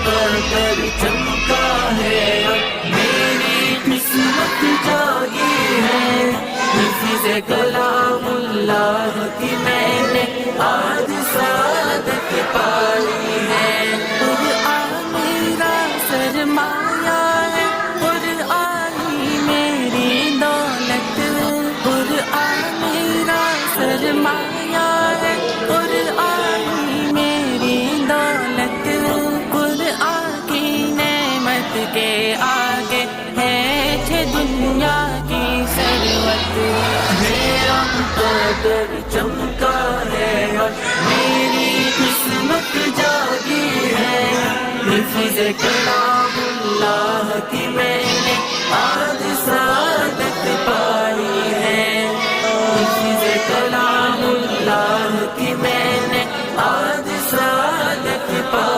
قدر چمکا ہے اور میری قسمت جاگی ہے، حفظ کلام اللہ کی میں نے آج سعادت پائی ہے۔ قرآن میرا سرمایہ ہے، قرآن ہی میری دولت، قرآن میرا سرمایہ ہے، قرآن ہی میری دولت، قرآن کی نعمت کے آگے ہے دنیا کی ثروت۔ میرا قدر چمکا ہے اور میری قسمت جاگی ہے، حفظ کلام اللہ کی میں نے آج سعادت پائی۔